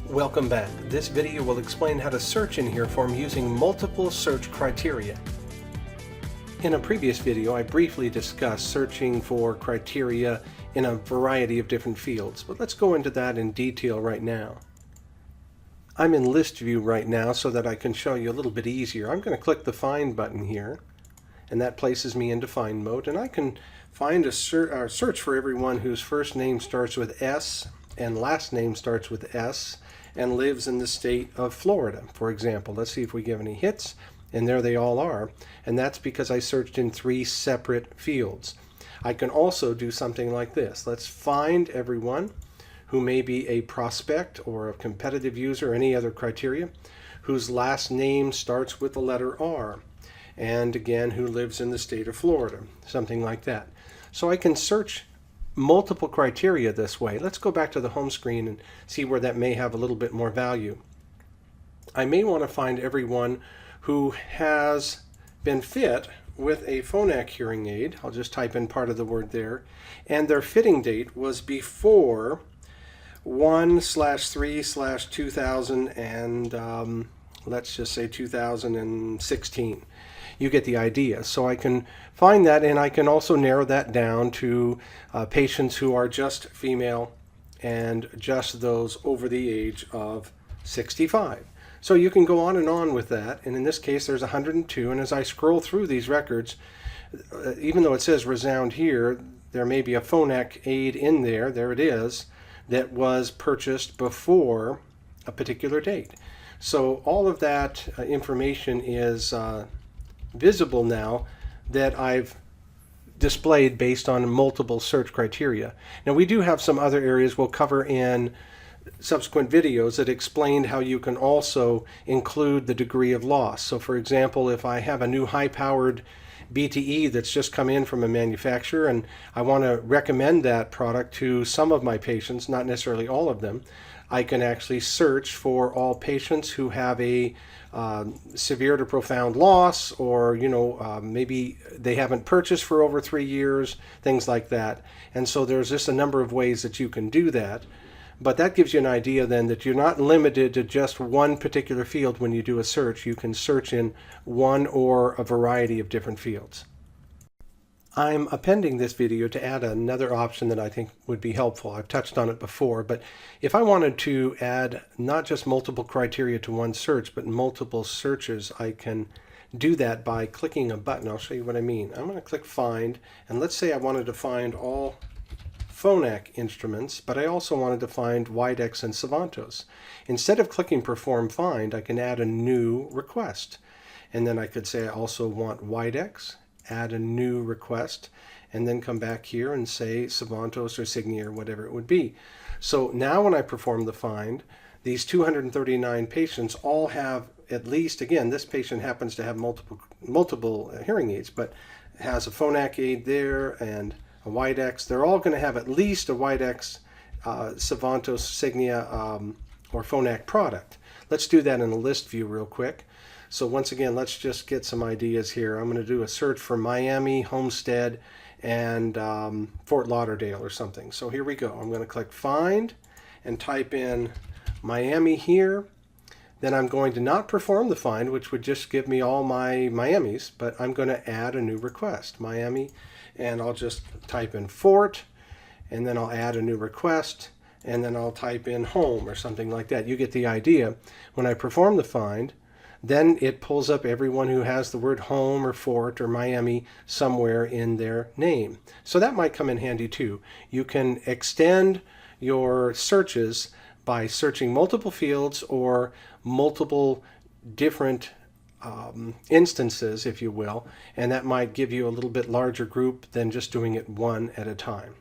Welcome back. This video will explain how to search in HearForm using multiple search criteria. In a previous video, I briefly discussed searching for criteria in a variety of different fields, but let's go into that in detail right now. I'm in list view right now so that I can show you a little bit easier. I'm going to click the Find button here, and that places me into Find mode, and I can find a search for everyone whose first name starts with S and last name starts with S and lives in the state of Florida, for example. Let's see if we give any hits, and there they all are, and that's because I searched in 3 separate fields. I can also do something like this. Let's find everyone who may be a prospect or a competitive user, any other criteria, whose last name starts with the letter R, and again, who lives in the state of Florida, something like that. So I can search multiple criteria this way. Let's go back to the home screen and see where that may have a little bit more value. I may want to find everyone who has been fit with a phonak hearing aid. I'll just type in part of the word there, and their fitting date was before 1/3/2000 and let's just say 2016. You get the idea. So I can find that, and I can also narrow that down to patients who are just female and just those over the age of 65. So you can go on and on with that, and in this case there's 102, and as I scroll through these records, even though it says Resound here, there may be a phonak aid in there, there it is, that was purchased before a particular date. So all of that information is visible now that I've displayed based on multiple search criteria. Now we do have some other areas we'll cover in subsequent videos that explain how you can also include the degree of loss. So for example, if I have a new high-powered BTE that's just come in from a manufacturer and I want to recommend that product to some of my patients, not necessarily all of them, I can actually search for all patients who have a severe to profound loss, or maybe they haven't purchased for over 3 years, things like that. And so there's just a number of ways that you can do that. But that gives you an idea then that you're not limited to just one particular field when you do a search. You can search in one or a variety of different fields. I'm appending this video to add another option that I think would be helpful. I've touched on it before, but if I wanted to add not just multiple criteria to one search, but multiple searches, I can do that by clicking a button. I'll show you what I mean. I'm going to click Find, and let's say I wanted to find all phonak instruments, but I also wanted to find Widex and Savantos. Instead of clicking Perform Find, I can add a new request. And then I could say I also want Widex, add a new request, and then come back here and say Savantos or Signia or whatever it would be. So now when I perform the find, these 239 patients all have at least, again, this patient happens to have multiple hearing aids, but has a phonak aid there and a Widex. They're all going to have at least a Widex, Savantos, Signia, or phonak product. Let's do that in a list view real quick. So once again, let's just get some ideas here. I'm going to do a search for Miami, Homestead, and Fort Lauderdale or something. So here we go. I'm going to click Find and type in Miami here. Then I'm going to not perform the find, which would just give me all my Miamis, but I'm going to add a new request, Miami, and I'll just type in Fort, and then I'll add a new request, and then I'll type in home or something like that. You get the idea. When I perform the find, then it pulls up everyone who has the word home or Fort or Miami somewhere in their name. So that might come in handy too. You can extend your searches by searching multiple fields or multiple different instances, if you will, and that might give you a little bit larger group than just doing it one at a time.